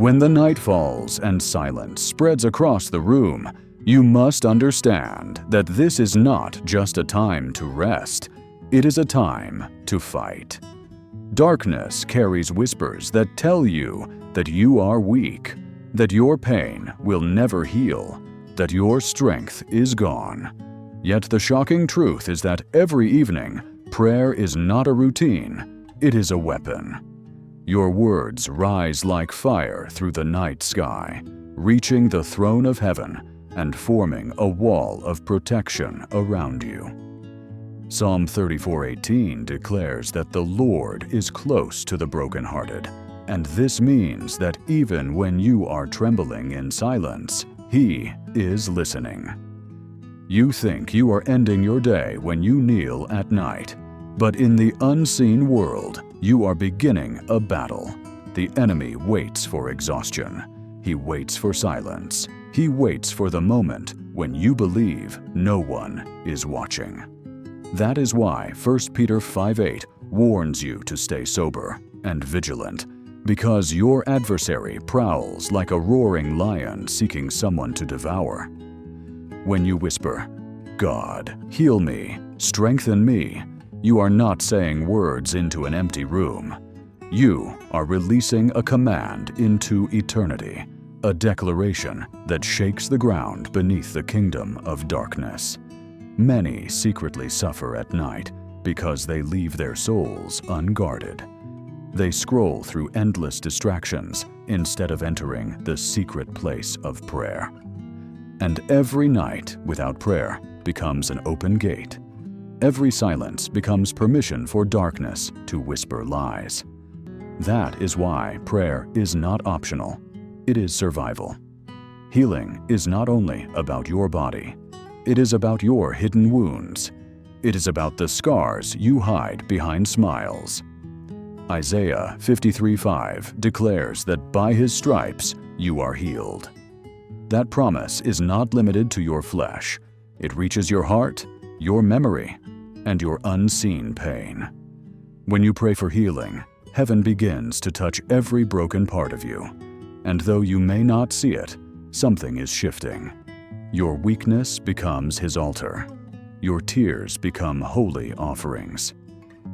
When the night falls and silence spreads across the room, you must understand that this is not just a time to rest, it is a time to fight. Darkness carries whispers that tell you that you are weak, that your pain will never heal, that your strength is gone. Yet the shocking truth is that every evening, prayer is not a routine, it is a weapon. Your words rise like fire through the night sky, reaching the throne of heaven and forming a wall of protection around you. Psalm 34:18 declares that the Lord is close to the brokenhearted, and this means that even when you are trembling in silence, He is listening. You think you are ending your day when you kneel at night, but in the unseen world, you are beginning a battle. The enemy waits for exhaustion. He waits for silence. He waits for the moment when you believe no one is watching. That is why 1 Peter 5:8 warns you to stay sober and vigilant, because your adversary prowls like a roaring lion seeking someone to devour. When you whisper, "God, heal me, strengthen me," you are not saying words into an empty room. You are releasing a command into eternity, a declaration that shakes the ground beneath the kingdom of darkness. Many secretly suffer at night because they leave their souls unguarded. They scroll through endless distractions instead of entering the secret place of prayer. And every night without prayer becomes an open gate. Every silence becomes permission for darkness to whisper lies. That is why prayer is not optional. It is survival. Healing is not only about your body. It is about your hidden wounds. It is about the scars you hide behind smiles. Isaiah 53:5 declares that by His stripes you are healed. That promise is not limited to your flesh. It reaches your heart, your memory, and your unseen pain. When you pray for healing, heaven begins to touch every broken part of you. And though you may not see it, something is shifting. Your weakness becomes His altar. Your tears become holy offerings.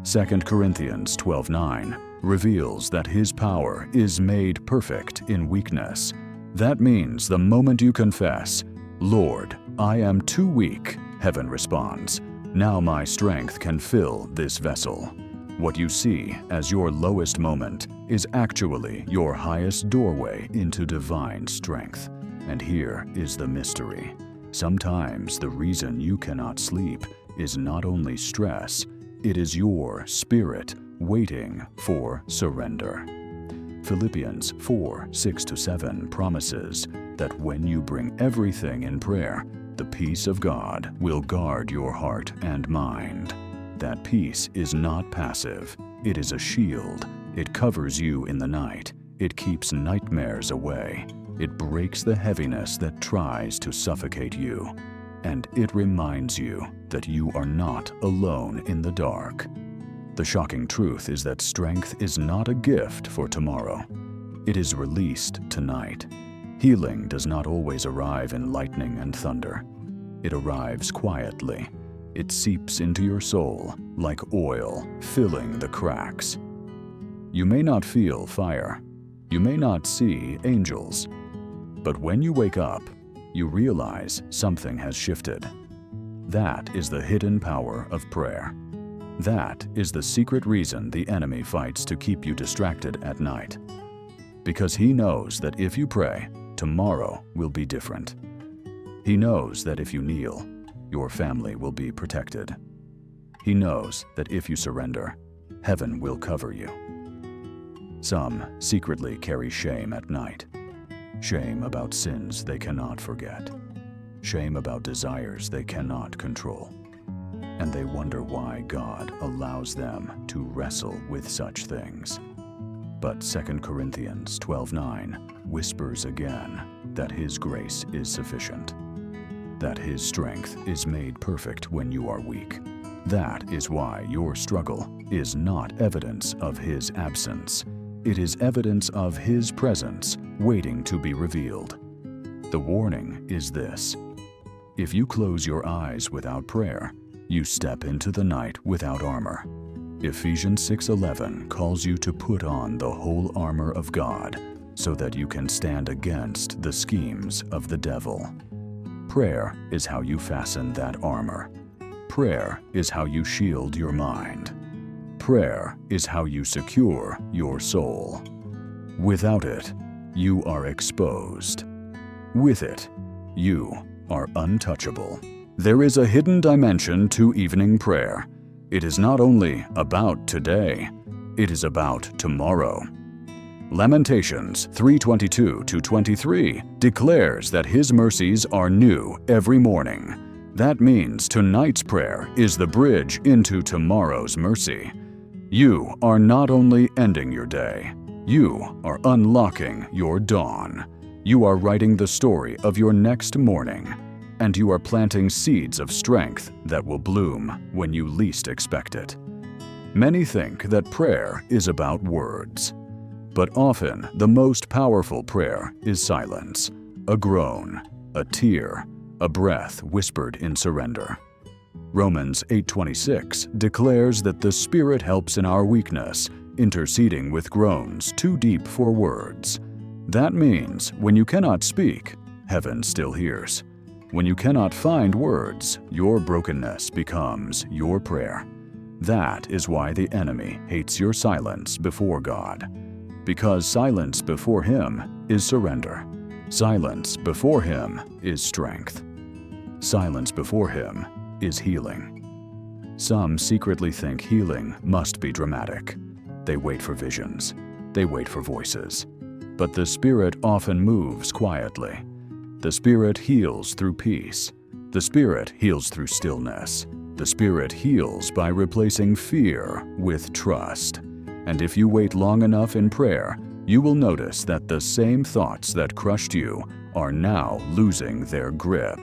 2 Corinthians 12:9 reveals that His power is made perfect in weakness. That means the moment you confess, "Lord, I am too weak," heaven responds, "Now my strength can fill this vessel." What you see as your lowest moment is actually your highest doorway into divine strength. And here is the mystery. Sometimes the reason you cannot sleep is not only stress, it is your spirit waiting for surrender. Philippians 4:6-7 promises that when you bring everything in prayer, the peace of God will guard your heart and mind. That peace is not passive. It is a shield. It covers you in the night. It keeps nightmares away. It breaks the heaviness that tries to suffocate you. And it reminds you that you are not alone in the dark. The shocking truth is that strength is not a gift for tomorrow. It is released tonight. Healing does not always arrive in lightning and thunder. It arrives quietly. It seeps into your soul like oil, filling the cracks. You may not feel fire. You may not see angels. But when you wake up, you realize something has shifted. That is the hidden power of prayer. That is the secret reason the enemy fights to keep you distracted at night. Because he knows that if you pray, tomorrow will be different. He knows that if you kneel, your family will be protected. He knows that if you surrender, heaven will cover you. Some secretly carry shame at night. Shame about sins they cannot forget. Shame about desires they cannot control. And they wonder why God allows them to wrestle with such things. But 2 Corinthians 12:9 whispers again that His grace is sufficient, that His strength is made perfect when you are weak. That is why your struggle is not evidence of His absence. It is evidence of His presence waiting to be revealed. The warning is this: if you close your eyes without prayer, you step into the night without armor. Ephesians 6:11 calls you to put on the whole armor of God so that you can stand against the schemes of the devil. Prayer is how you fasten that armor. Prayer is how you shield your mind. Prayer is how you secure your soul. Without it, you are exposed. With it, you are untouchable. There is a hidden dimension to evening prayer. It is not only about today, it is about tomorrow. Lamentations 3:22-23 declares that His mercies are new every morning. That means tonight's prayer is the bridge into tomorrow's mercy. You are not only ending your day, you are unlocking your dawn. You are writing the story of your next morning, and you are planting seeds of strength that will bloom when you least expect it. Many think that prayer is about words, but often the most powerful prayer is silence, a groan, a tear, a breath whispered in surrender. Romans 8:26 declares that the Spirit helps in our weakness, interceding with groans too deep for words. That means when you cannot speak, heaven still hears. When you cannot find words, your brokenness becomes your prayer. That is why the enemy hates your silence before God. Because silence before Him is surrender. Silence before Him is strength. Silence before Him is healing. Some secretly think healing must be dramatic. They wait for visions. They wait for voices. But the Spirit often moves quietly. The Spirit heals through peace. The Spirit heals through stillness. The Spirit heals by replacing fear with trust. And if you wait long enough in prayer, you will notice that the same thoughts that crushed you are now losing their grip.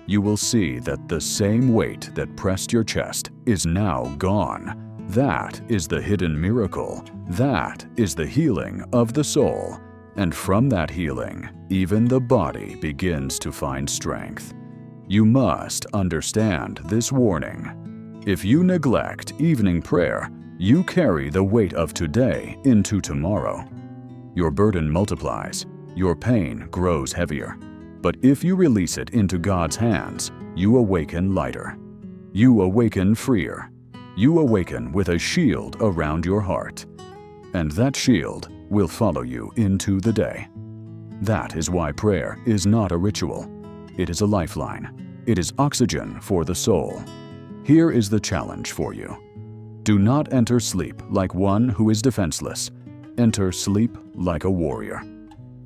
You will see that the same weight that pressed your chest is now gone. That is the hidden miracle. That is the healing of the soul. And from that healing, even the body begins to find strength. You must understand this warning. If you neglect evening prayer, you carry the weight of today into tomorrow. Your burden multiplies, your pain grows heavier. But if you release it into God's hands, you awaken lighter. You awaken freer. You awaken with a shield around your heart. And that shield will follow you into the day. That is why prayer is not a ritual. It is a lifeline. It is oxygen for the soul. Here is the challenge for you. Do not enter sleep like one who is defenseless. Enter sleep like a warrior.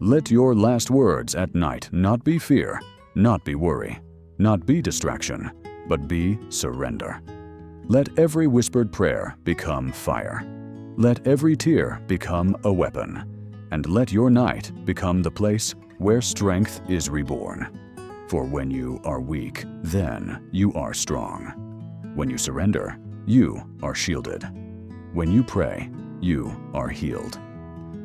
Let your last words at night not be fear, not be worry, not be distraction, but be surrender. Let every whispered prayer become fire. Let every tear become a weapon. And let your night become the place where strength is reborn. For when you are weak, then you are strong. When you surrender, you are shielded. When you pray, you are healed.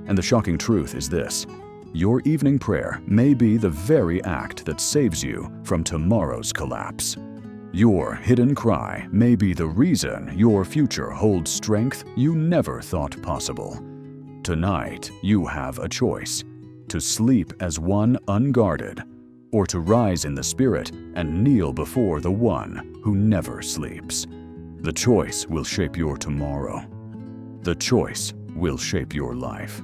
And the shocking truth is this: your evening prayer may be the very act that saves you from tomorrow's collapse. Your hidden cry may be the reason your future holds strength you never thought possible. Tonight, you have a choice: to sleep as one unguarded, or to rise in the Spirit and kneel before the One who never sleeps. The choice will shape your tomorrow. The choice will shape your life.